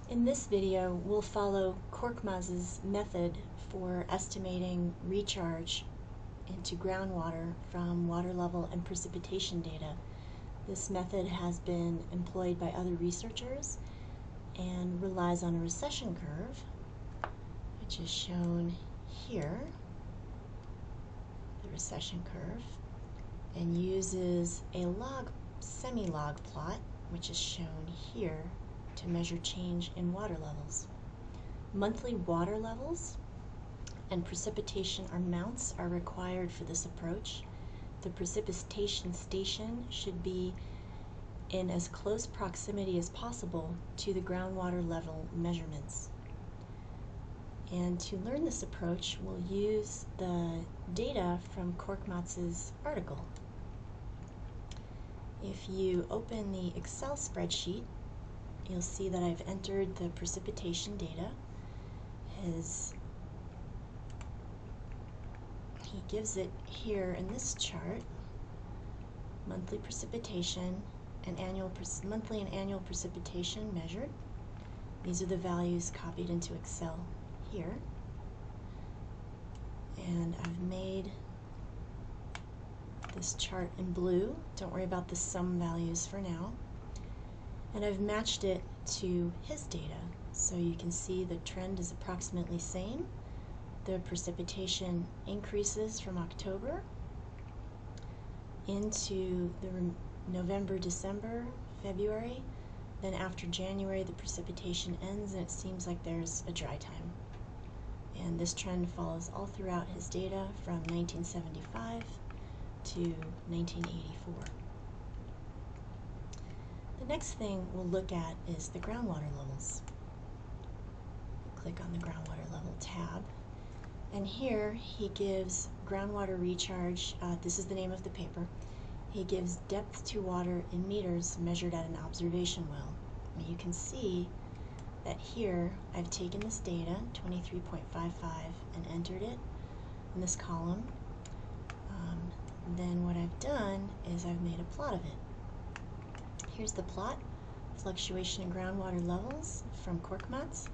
In this video, we'll follow Korkmaz's method for estimating recharge into groundwater from water level and precipitation data. This method has been employed by other researchers and relies on a recession curve, which is shown here, the recession curve, and uses a semi-log plot, which is shown here, to measure change in water levels. Monthly water levels and precipitation amounts are required for this approach. The precipitation station should be in as close proximity as possible to the groundwater level measurements. And to learn this approach, we'll use the data from Korkmaz's article. If you open the Excel spreadsheet, you'll see that I've entered the precipitation data. He gives it here in this chart: monthly precipitation and monthly and annual precipitation measured. These are the values copied into Excel here. And I've made this chart in blue. Don't worry about the sum values for now. And I've matched it to his data, so you can see the trend is approximately same. The precipitation increases from October into the November, December, February. Then after January, the precipitation ends and it seems like there's a dry time. And this trend follows all throughout his data from 1975 to 1984. The next thing we'll look at is the groundwater levels. Click on the groundwater level tab, and here he gives groundwater recharge. This is the name of the paper. He gives depth to water in meters measured at an observation well. And you can see that here I've taken this data, 23.55, and entered it in this column. Then what I've done is I've made a plot of it. Here's the plot: fluctuation in groundwater levels from Korkmaz,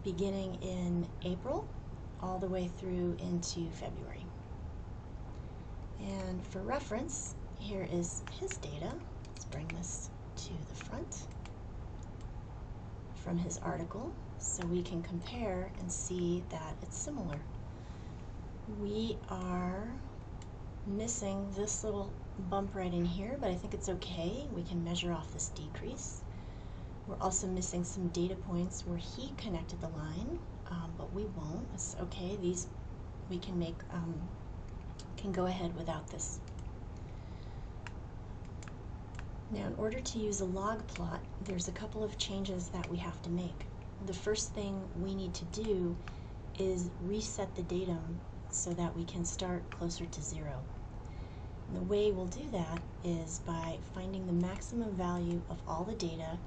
beginning in April all the way through into February. And for reference, here is his data. Let's bring this to the front from his article so we can compare and see that it's similar. We are missing this little bump right in here, but I think it's okay. We can measure off this decrease. We're also missing some data points where he connected the line, but we won't. It's okay. These we can make can go ahead without this. Now, in order to use a log plot, there's a couple of changes that we have to make. The first thing we need to do is reset the datum so that we can start closer to 0. And the way we'll do that is by finding the maximum value of all the data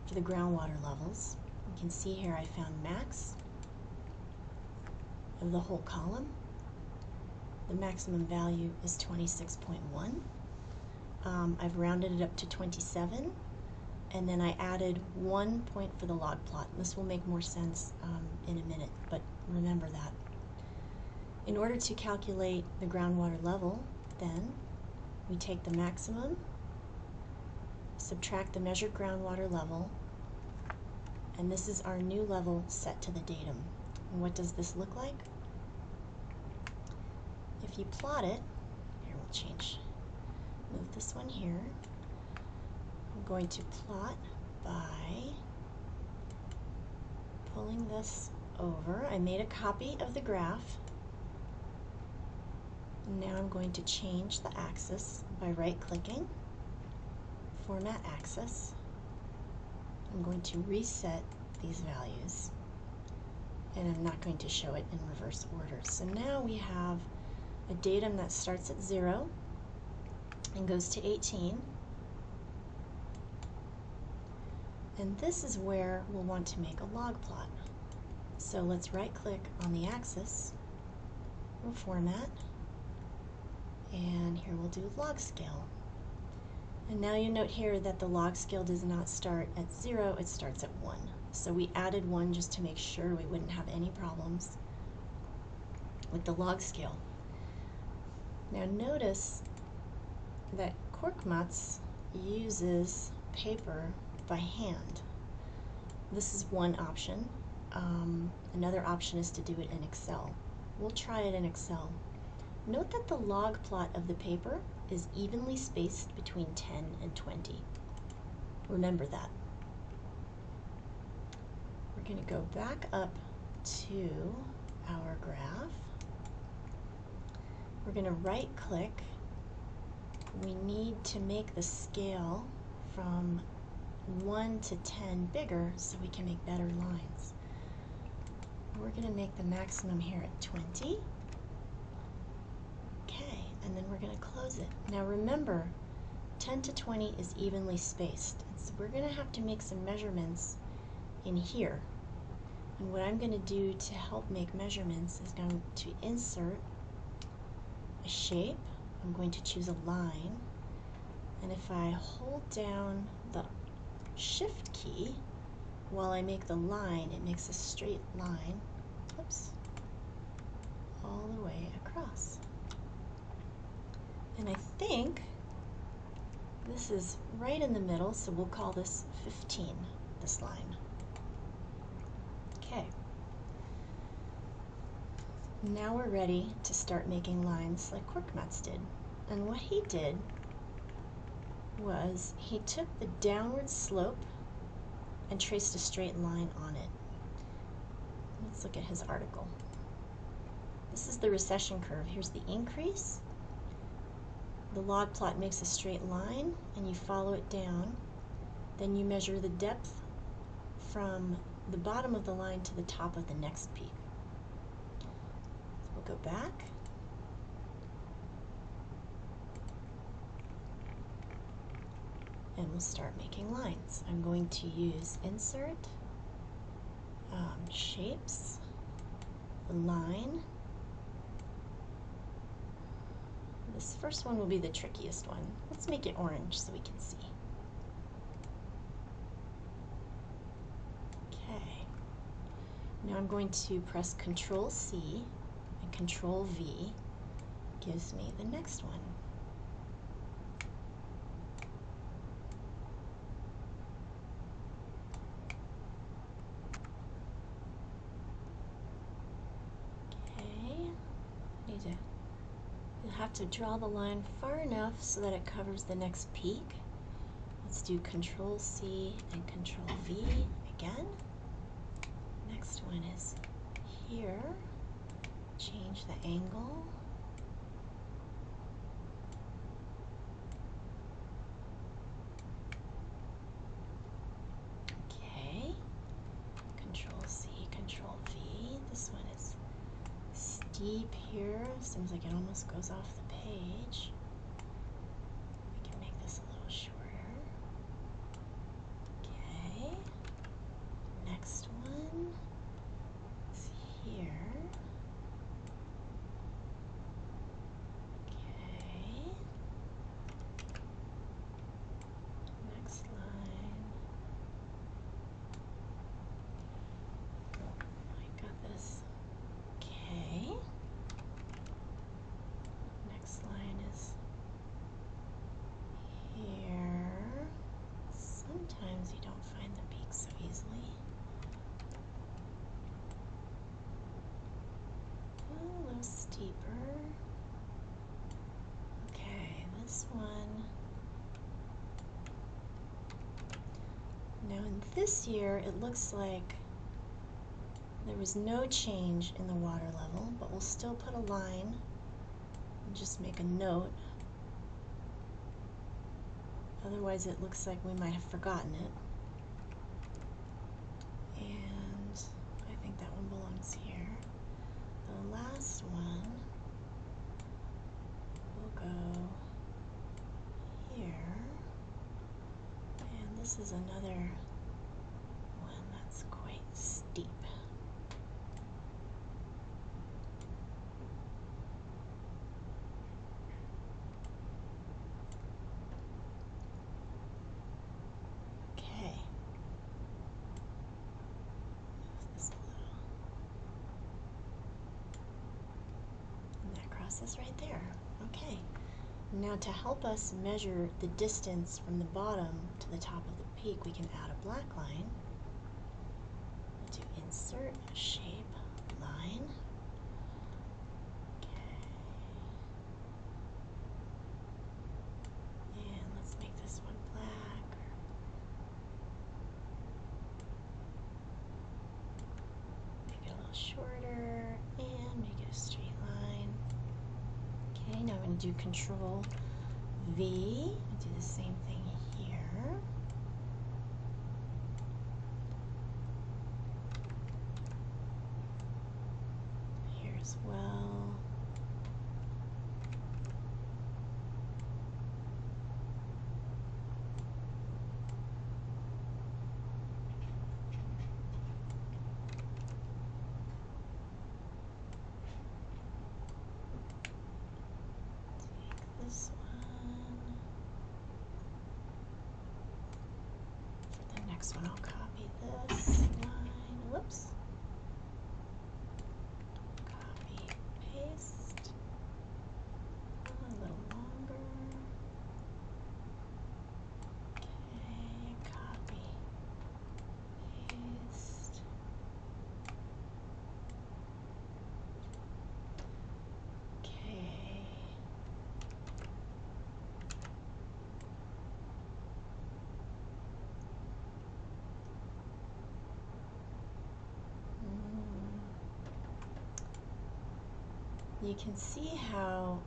for the groundwater levels. You can see here I found max of the whole column. The maximum value is 26.1. I've rounded it up to 27, and then I added 1 point for the log plot. This will make more sense in a minute, but remember that. In order to calculate the groundwater level, then we take the maximum, subtract the measured groundwater level, and this is our new level set to the datum. And what does this look like? If you plot it, here we'll move this one here. I'm going to plot by pulling this over. I made a copy of the graph. Now I'm going to change the axis by right-clicking, Format Axis. I'm going to reset these values, and I'm not going to show it in reverse order. So now we have a datum that starts at 0 and goes to 18. And this is where we'll want to make a log plot. So let's right-click on the axis, we'll format, and here we'll do log scale. And now you note here that the log scale does not start at 0, it starts at 1. So we added 1 just to make sure we wouldn't have any problems with the log scale. Now notice that Korkmaz uses paper by hand. This is one option. Another option is to do it in Excel. We'll try it in Excel. Note that the log plot of the paper is evenly spaced between 10 and 20. Remember that. We're going to go back up to our graph. We're going to right click. We need to make the scale from 1 to 10 bigger so we can make better lines. We're going to make the maximum here at 20. Okay, and then we're going to close it. Now remember, 10 to 20 is evenly spaced. So we're going to have to make some measurements in here. And what I'm going to do to help make measurements is going to insert a shape. I'm going to choose a line. And if I hold down the Shift key while I make the line, it makes a straight line, oops, all the way across. And I think this is right in the middle, so we'll call this 15, this line. Okay. Now we're ready to start making lines like Korkmaz did. And what he did was he took the downward slope and traced a straight line on it. Let's look at his article. This is the recession curve. Here's the increase. The log plot makes a straight line and you follow it down. Then you measure the depth from the bottom of the line to the top of the next peak. So we'll go back. And we'll start making lines. I'm going to use Insert, Shapes, Line. This first one will be the trickiest one. Let's make it orange so we can see. Okay. Now I'm going to press Control C and Control V gives me the next one. You'll have to draw the line far enough so that it covers the next peak. Let's do Control C and Control V again. Next one is here. Change the angle. Okay. Control C, Control V. This one is steep here. Seems like it almost goes off the page. We can make this a little shorter. Okay. Next one is here. Okay. Next line. I got this. Okay. Next line is here. Sometimes you don't find the peak so easily. A little steeper. Okay, this one. Now in this year, it looks like there was no change in the water level, but we'll still put a line and just make a note. Otherwise it looks like we might have forgotten it. And I think that one belongs here. The last one will go here. And this is another one that's quite steep. Now to help us measure the distance from the bottom to the top of the peak, we can add a black line. We'll do insert shape line. Okay. And let's make this one black. Make it a little shorter and make it a straight line. Okay, now I'm going to do Control V, do the same thing here. Here as well. Take this one. For the next one, I'll copy this line. Whoops. Copy, paste. A little longer. Okay, copy, paste. Okay. You can see how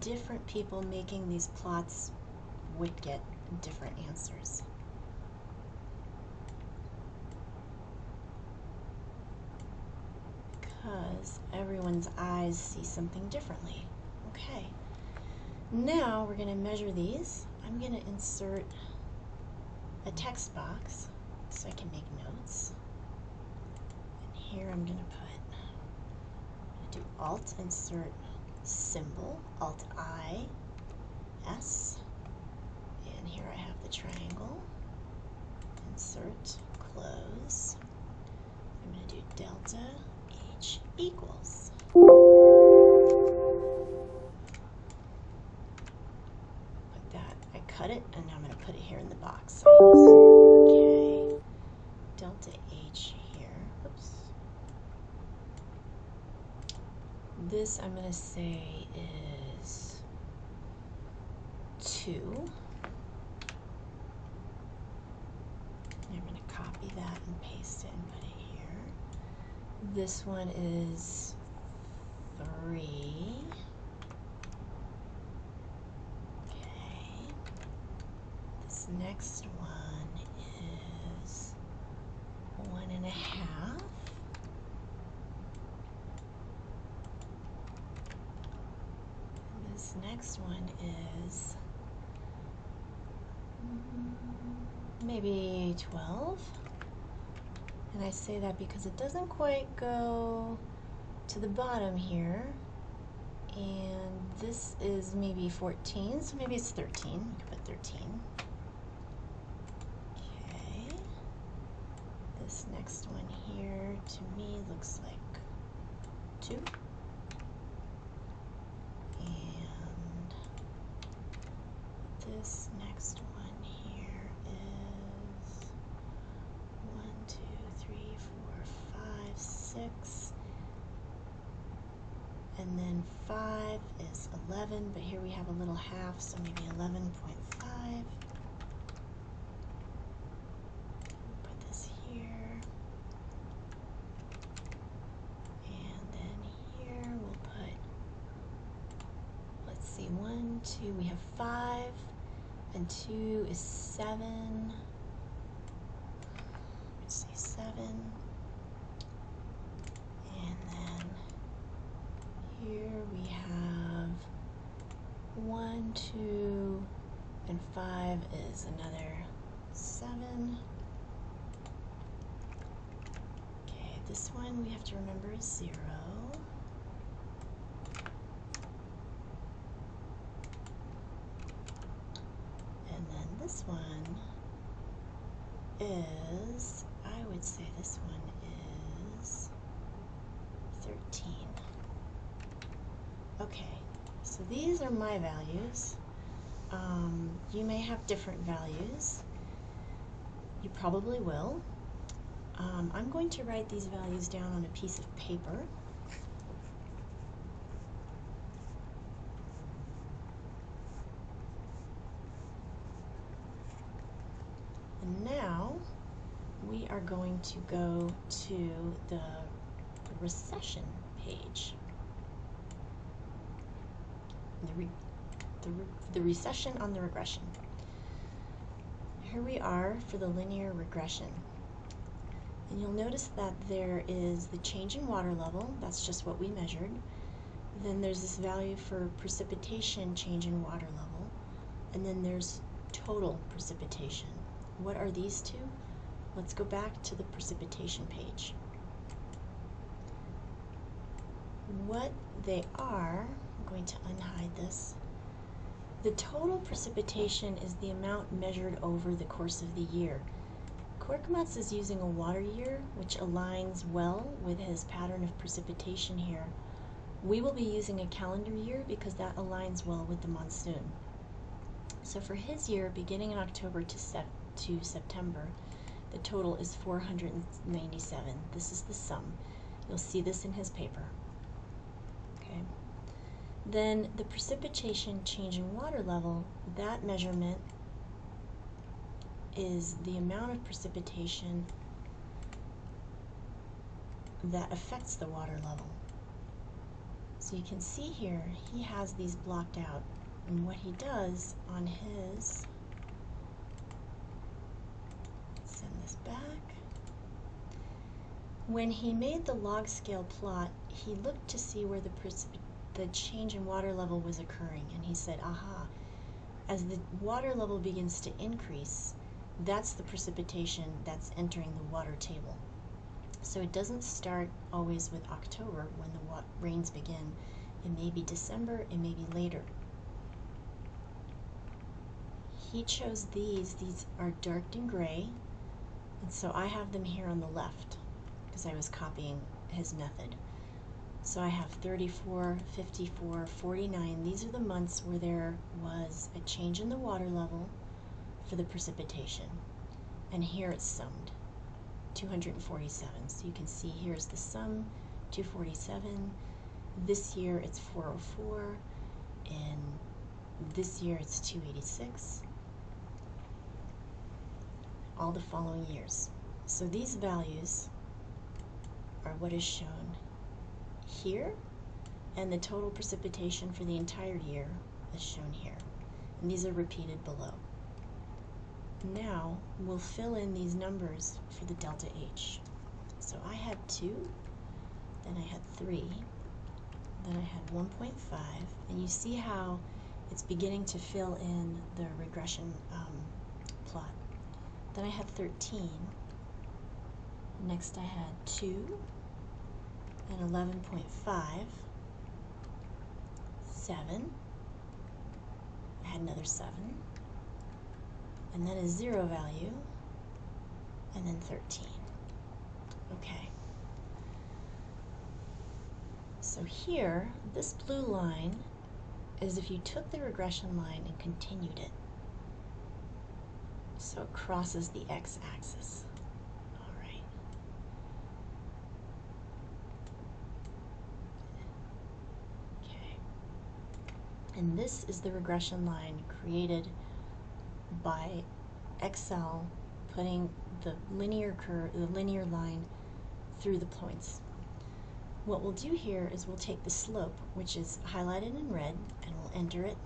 different people making these plots would get different answers. Because everyone's eyes see something differently. Okay. Now we're going to measure these. I'm going to insert a text box so I can make notes. And here I'm going to do Alt insert symbol, Alt I, S, and here I have the triangle. Insert, close. I'm going to do delta H equals. Like that. I cut it and now I'm going to put it here in the box. Okay. Delta H here. Oops. This I'm going to say is 2. I'm going to copy that and paste it and put it here. This one is 3. Okay. This next one is 1.5. This next one is maybe 12. And I say that because it doesn't quite go to the bottom here. And this is maybe 14, so maybe it's 13. We can put 13. Okay. This next one here to me looks like 2. And this next one here is 1, 2, 3, 4, 5, 6. And then 5 is 11, but here we have a little half, so maybe 11.5. Put this here. And then here we'll put, let's see, 1, 2, we have 5, and 2 is 7. Let's see, 7. And then here we have 1, 2, and 5 is another 7. Okay, this one we have to remember is 0. And then this one is, I would say this one is 13. Okay, So these are my values. You may have different values. You probably will. I'm going to write these values down on a piece of paper. And now we are going to go to the recession page. The recession on the regression. Here we are for the linear regression. And you'll notice that there is the change in water level, that's just what we measured. Then there's this value for precipitation change in water level. And then there's total precipitation. What are these two? Let's go back to the precipitation page. What they are, I'm going to unhide this. The total precipitation is the amount measured over the course of the year. Korkmaz is using a water year, which aligns well with his pattern of precipitation here. We will be using a calendar year because that aligns well with the monsoon. So for his year, beginning in October to September, the total is 497. This is the sum. You'll see this in his paper. Okay. Then the precipitation change in water level, that measurement is the amount of precipitation that affects the water level. So you can see here, he has these blocked out. And what he does on his, send this back. When he made the log scale plot, he looked to see where the change in water level was occurring, and he said, aha, as the water level begins to increase, that's the precipitation that's entering the water table. So it doesn't start always with October when the rains begin. It may be December, it may be later. He chose these are darked in gray, and so I have them here on the left because I was copying his method. So I have 34, 54, 49. These are the months where there was a change in the water level for the precipitation. And here it's summed, 247. So you can see here's the sum, 247. This year it's 404, and this year it's 286. All the following years. So these values are what is shown here, and the total precipitation for the entire year is shown here. And these are repeated below. Now we'll fill in these numbers for the delta H. So I had 2, then I had 3, then I had 1.5, and you see how it's beginning to fill in the regression plot. Then I had 13. Next I had 2 and 11.5, 7. I had another 7, and then a 0 value, and then 13. Okay. So here, this blue line is if you took the regression line and continued it. So it crosses the x-axis. All right. Okay. And this is the regression line created by Excel putting the linear line through the points. What we'll do here is we'll take the slope, which is highlighted in red, and we'll enter it,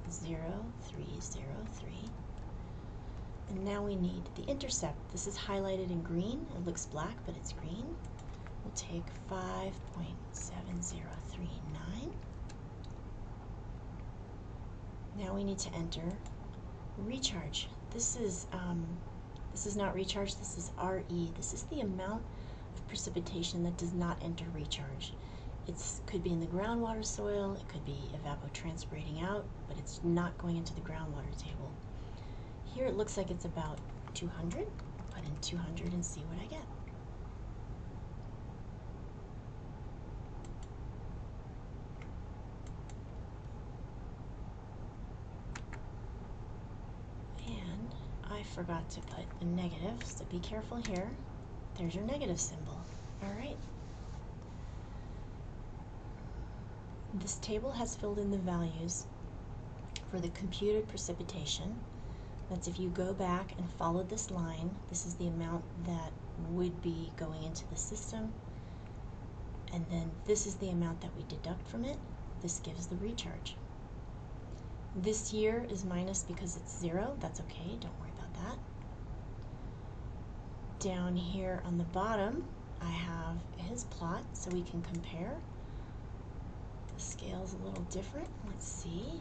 0.0303. And now we need the intercept. This is highlighted in green. It looks black, but it's green. We'll take 5.7039. Now we need to enter recharge. This is not recharge, this is RE. This is the amount of precipitation that does not enter recharge. It could be in the groundwater soil, it could be evapotranspirating out, but it's not going into the groundwater table. Here it looks like it's about 200. I'll put in 200 and see what I get. I forgot to put a negative, so be careful here. There's your negative symbol. All right. This table has filled in the values for the computed precipitation. That's if you go back and follow this line, this is the amount that would be going into the system, and then this is the amount that we deduct from it. This gives the recharge. This year is minus because it's 0. That's okay, don't worry about that. Down here on the bottom, I have his plot so we can compare. The scale's a little different. Let's see.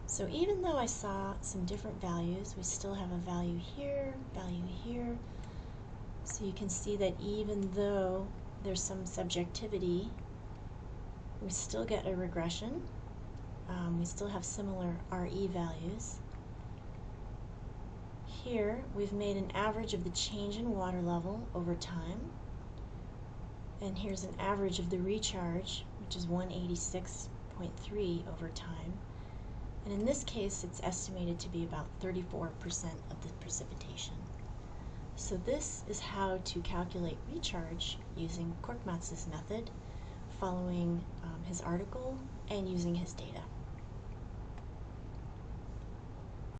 So even though I saw some different values, we still have a value here, value here. So you can see that even though there's some subjectivity, we still get a regression. We still have similar RE values. Here we've made an average of the change in water level over time. And here's an average of the recharge, which is 186.3 over time. And in this case, it's estimated to be about 34% of the precipitation. So this is how to calculate recharge using Korkmaz's method, following his article and using his data.